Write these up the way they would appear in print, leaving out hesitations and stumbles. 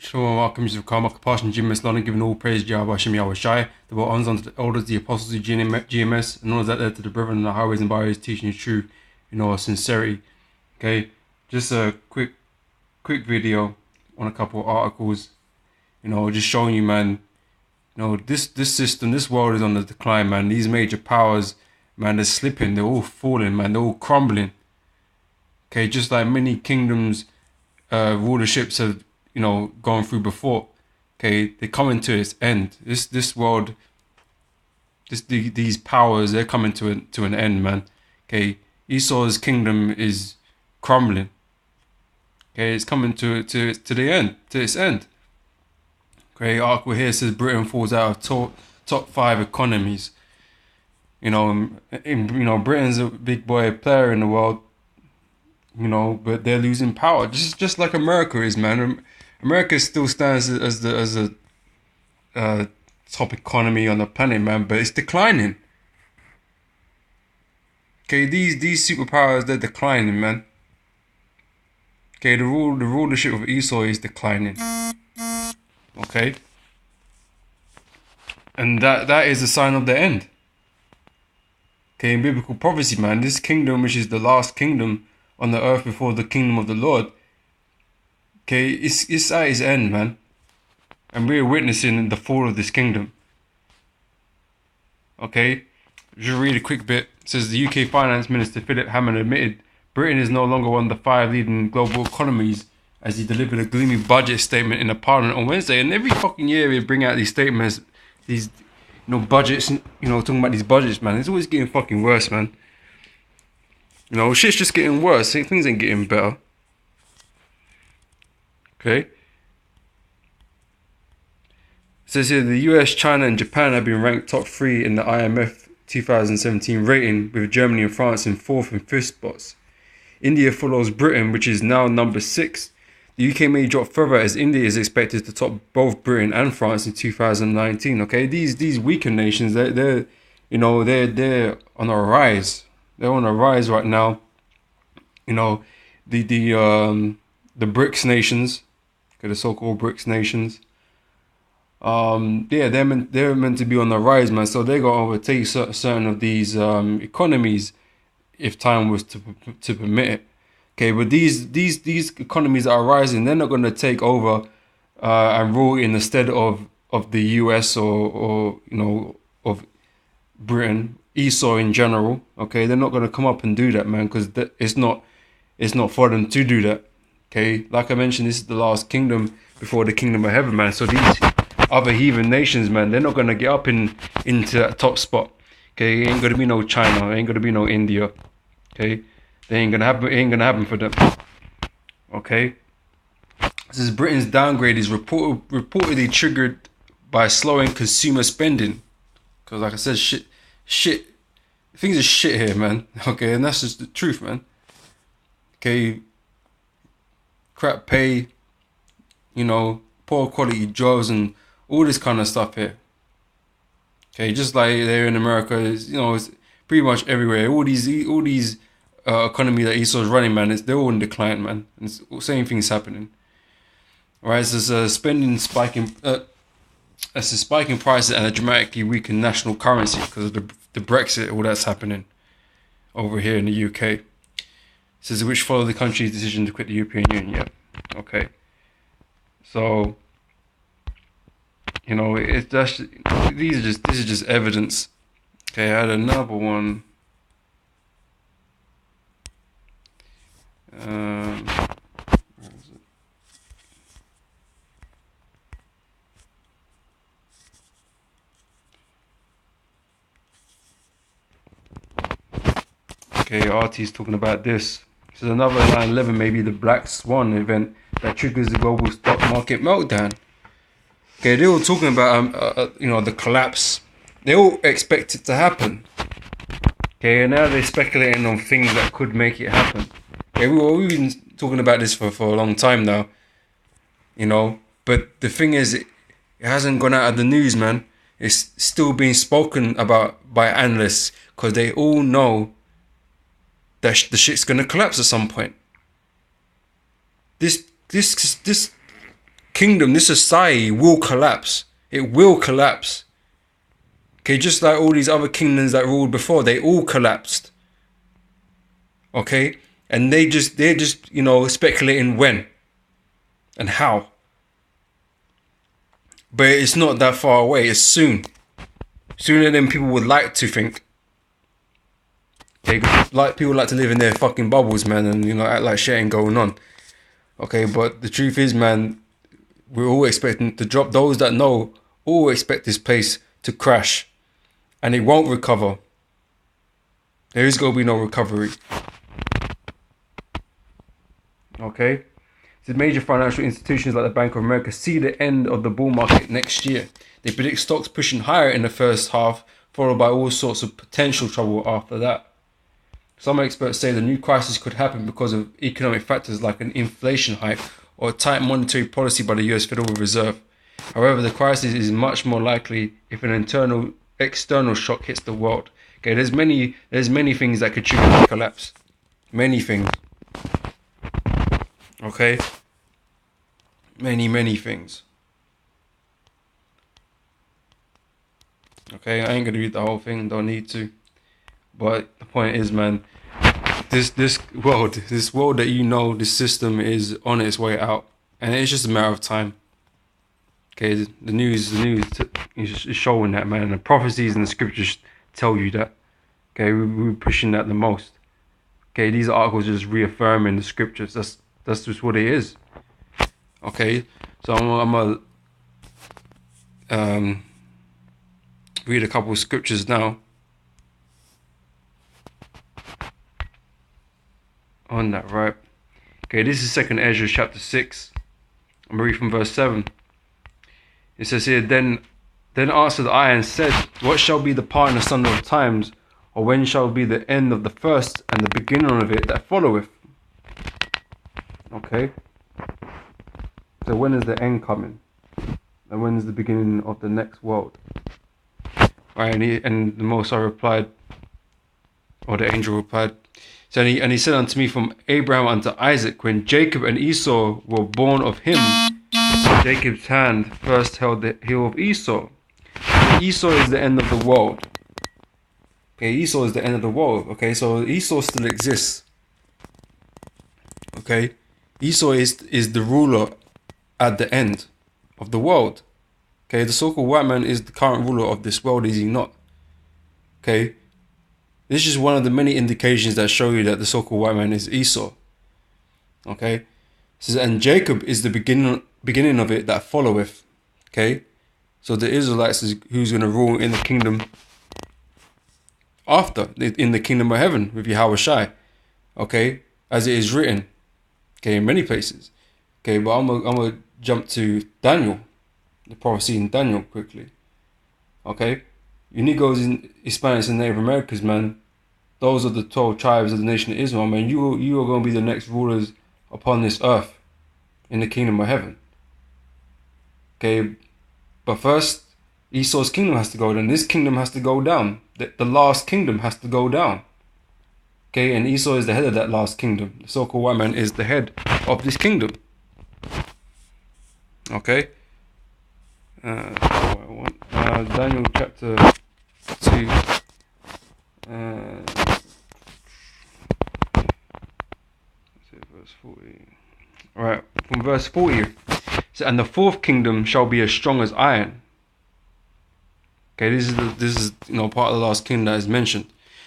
Shalom, welcome to Napash and GMSLondon, giving all praise to Yahweh Hashem Yahweh Shai, the world honors unto the elders, the apostles, the GMS, and all that led to the brethren in the highways and byways, teaching the truth, sincerity. Okay, just a quick video on a couple of articles, just showing you, man, this system, this world is on the decline, man. These major powers, man, they're slipping, they're all falling, man, they're all crumbling. Okay, just like many kingdoms, rulerships have gone through before. Okay, they're coming to its end. This world, these powers, they're coming to an end, man. Okay, Esau's kingdom is crumbling. Okay, it's coming to the end, to its end. Okay, article here says Britain falls out of top 5 economies. Britain's a big boy player in the world. But they're losing power, just like America is, man. America still stands as a top economy on the planet, man, but it's declining. Okay, these superpowers, they're declining, man. Okay, the rulership of Esau is declining. Okay, and that is a sign of the end. Okay, in biblical prophecy, man, this kingdom, which is the last kingdom on the earth before the kingdom of the Lord, okay, it's at its end, man. And we're witnessing the fall of this kingdom. Okay, just read a quick bit. It says the UK Finance Minister Philip Hammond admitted Britain is no longer one of the 5 leading global economies as he delivered a gloomy budget statement in the Parliament on Wednesday. And every fucking year we bring out these statements, these budgets, talking about these budgets, man. It's always getting fucking worse, man. Shit's just getting worse. Things ain't getting better. Okay. It says here the US, China, and Japan have been ranked top 3 in the IMF 2017 rating, with Germany and France in 4th and 5th spots. India follows Britain, which is now number 6. The UK may drop further as India is expected to top both Britain and France in 2019. Okay, these weaker nations, they're on a rise. They're on a rise right now. The BRICS nations, okay, the so-called BRICS nations. They're meant to be on the rise, man. So they're gonna overtake certain of these economies if time was to permit it. Okay, but these economies that are rising, they're not gonna take over and rule in the stead of the US or of Britain, Esau in general. Okay, they're not gonna come up and do that, man, because it's not for them to do that. Okay, like I mentioned, this is the last kingdom before the kingdom of heaven, man. So these other heathen nations, man, they're not gonna get up into that top spot. Okay, it ain't gonna be no China, it ain't gonna be no India. Okay, they ain't gonna happen. It ain't gonna happen for them. Okay, this is Britain's downgrade is reportedly triggered by slowing consumer spending. Because, like I said, shit, things are shit here, man. Okay, and that's just the truth, man. Okay, crap pay, poor quality jobs and all this kind of stuff here. Okay, just like there in America, it's pretty much everywhere. All these economy that Esau's running, man, they're all in decline, man. And it's the same thing's happening. All right, so there's spending spiking. That's a spike in prices and a dramatically weakened national currency because of the Brexit, all that's happening over here in the UK. It says which followed the country's decision to quit the European Union. Yeah, okay. So, this is just evidence. Okay, I had another one. Where is it? Okay, RT's talking about this. This is another 9/11, maybe the Black Swan event that triggers the global stock market meltdown. Okay, they were talking about the collapse. They all expect it to happen. Okay, and now they're speculating on things that could make it happen. Okay, we've been talking about this for a long time now. But the thing is, it hasn't gone out of the news, man. It's still being spoken about by analysts because they all know that the shit's gonna collapse at some point. This kingdom, this society will collapse. It will collapse. Okay, just like all these other kingdoms that ruled before, they all collapsed. Okay, and they're just speculating when and how. But it's not that far away. It's soon. Sooner than people would like to think. Okay, like people like to live in their fucking bubbles, man, and act like shit ain't going on. Okay, but the truth is, man, we're all expecting to drop. Those that know all expect this place to crash, and it won't recover. There is gonna be no recovery. Okay, the major financial institutions like the Bank of America see the end of the bull market next year. They predict stocks pushing higher in the first half, followed by all sorts of potential trouble after that. Some experts say the new crisis could happen because of economic factors like an inflation hike or a tight monetary policy by the US Federal Reserve. However, the crisis is much more likely if an external shock hits the world. Okay, there's many things that could trigger the collapse. Many things. Okay? Many things. Okay, I ain't gonna read the whole thing, don't need to. But the point is, man, this world that this system is on its way out, and it's just a matter of time. Okay, the news is showing that, man. The prophecies and the scriptures tell you that. Okay, we're pushing that the most. Okay, these articles just reaffirming the scriptures. That's just what it is. Okay, so I'm gonna read a couple of scriptures now on that, right? Okay, this is 2nd Ezra chapter 6. I'm gonna read from verse 7. It says here, Then answered I and said, What shall be the part and the sum of times, or when shall be the end of the first and the beginning of it that followeth? Okay. So when is the end coming? And when is the beginning of the next world? Right, and the Most High replied, or the angel replied, so he said unto me, From Abraham unto Isaac, when Jacob and Esau were born of him, Jacob's hand first held the heel of Esau. Esau is the end of the world. Okay, Esau is the end of the world. Okay, so Esau still exists. Okay, Esau is the ruler at the end of the world. Okay, the so-called white man is the current ruler of this world, is he not? Okay, this is one of the many indications that show you that the so-called white man is Esau. Okay, it says, and Jacob is the beginning of it that followeth. Okay, so the Israelites is who's going to rule in the kingdom after, in the kingdom of heaven with Yahweh Shai. Okay, as it is written. Okay, in many places. Okay, but I'm gonna jump to Daniel. The prophecy in Daniel quickly. Okay, you Negroes in Hispanics and Native Americans, man, those are the 12 tribes of the nation of Israel, man. You are going to be the next rulers upon this earth in the kingdom of heaven. Okay, but first Esau's kingdom has to go down. This kingdom has to go down. The last kingdom has to go down. Okay, and Esau is the head of that last kingdom. The so-called white man is the head of this kingdom. Okay. Daniel chapter 2. Verse 40. Alright, from verse 40. So, and the fourth kingdom shall be as strong as iron. Okay, this is part of the last kingdom that is mentioned.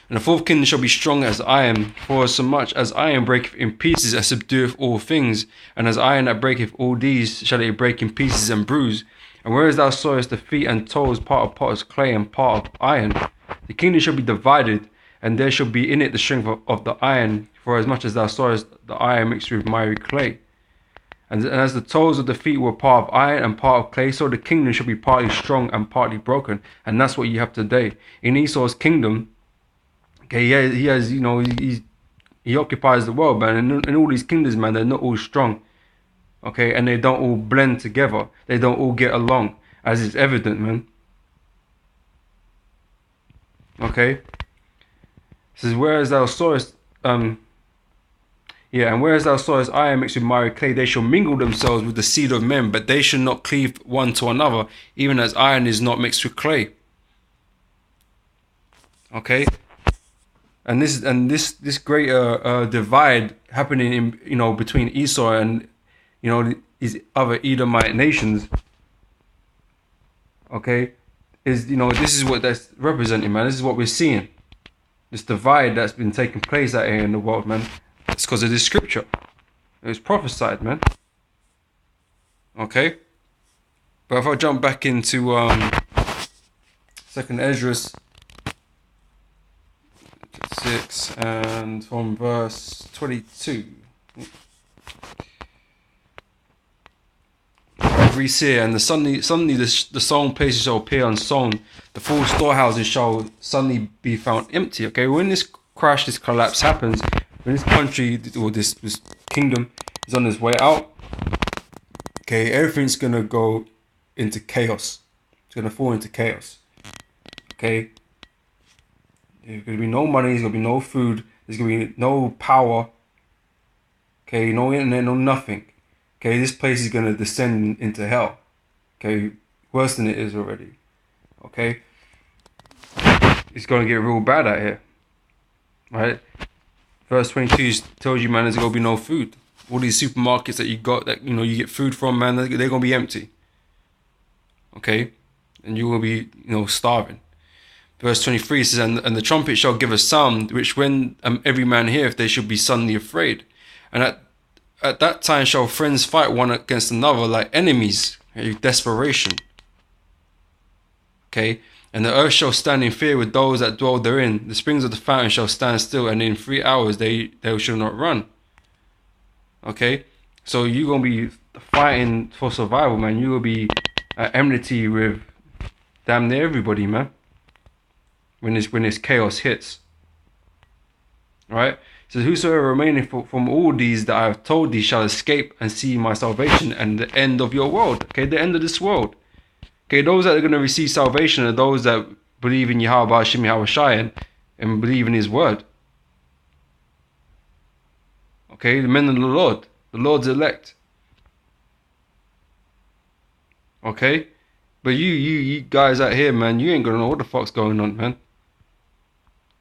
And the fourth kingdom shall be strong as iron, for so much as iron breaketh in pieces and subdueth all things, and as iron that breaketh all these shall it break in pieces and bruise. And whereas thou sawest the feet and toes, part of potter's clay and part of iron, the kingdom shall be divided, and there shall be in it the strength of the iron, for as much as thou sawest the iron mixed with miry clay. And as the toes of the feet were part of iron and part of clay, so the kingdom shall be partly strong and partly broken. And that's what you have today. In Esau's kingdom, okay, he has, he occupies the world, man. And all these kingdoms, man, they're not all strong. Okay, and they don't all blend together. They don't all get along, as is evident, man. Okay. It says, whereas thou sawest, Yeah, and whereas thou sawest iron mixed with miry clay, they shall mingle themselves with the seed of men, but they shall not cleave one to another, even as iron is not mixed with clay. Okay, and this great divide happening in, you know, between Esau and, you know, these other Edomite nations. Okay, is, you know, this is what that's representing, man. This is what we're seeing. This divide that's been taking place out here in the world, man. It's because of this scripture. It was prophesied, man. Okay, but if I jump back into 2nd Esdras 6 and from verse 22. We see, and suddenly the sown places shall appear unsown, the full storehouses shall suddenly be found empty. Okay, when this crash, this collapse happens, when this country or this kingdom is on its way out, okay, everything's gonna go into chaos. It's gonna fall into chaos. Okay, there's gonna be no money, there's gonna be no food, there's gonna be no power. Okay, no internet, no nothing. Okay, this place is going to descend into hell. Okay, worse than it is already. Okay, it's going to get real bad out here. Right? Verse 22 tells you, man, there's going to be no food. All these supermarkets that you got, that, you know, you get food from, man, they're going to be empty. Okay, and you will be, you know, starving. Verse 23 says, and the trumpet shall give a sound, which when every man heareth, they shall be suddenly afraid. And at that time shall friends fight one against another like enemies, desperation. Okay, and the earth shall stand in fear with those that dwell therein. The springs of the fountain shall stand still, and in 3 hours they shall not run. Okay, so you're gonna be fighting for survival, man. You will be at enmity with damn near everybody, man. When this chaos hits, right? It says, whosoever remaineth from all these that I have told thee shall escape and see my salvation and the end of your world. Okay, the end of this world. Okay, those that are going to receive salvation are those that believe in Yahweh Hashem Yahweh Shai and believe in his word. Okay, the men of the Lord's elect. Okay, but you guys out here, man, you ain't gonna know what the fuck's going on, man.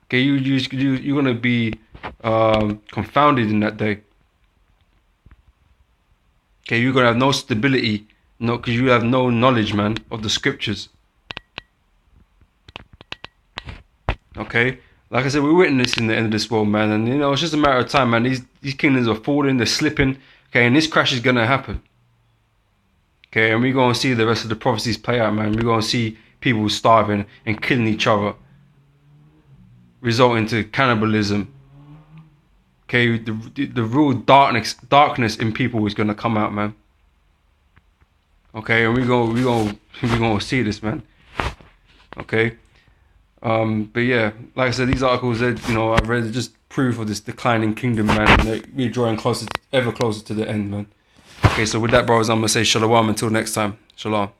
Okay, you're gonna be confounded in that day. Okay, you're gonna have no stability, no, because you have no knowledge, man, of the scriptures. Okay, like I said, we're witnessing the end of this world, man, and you know it's just a matter of time, man. These kingdoms are falling, they're slipping. Okay, and this crash is gonna happen. Okay, and we're gonna see the rest of the prophecies play out, man. We're gonna see people starving and killing each other, resulting to cannibalism. Okay, the real darkness in people is gonna come out, man. Okay, and we're gonna see this, man. Okay, but yeah, like I said, these articles that, you know, I read, just proof of this declining kingdom, man, and we're drawing ever closer to the end, man. Okay, so with that, brothers, I'm gonna say shalom until next time. Shalom.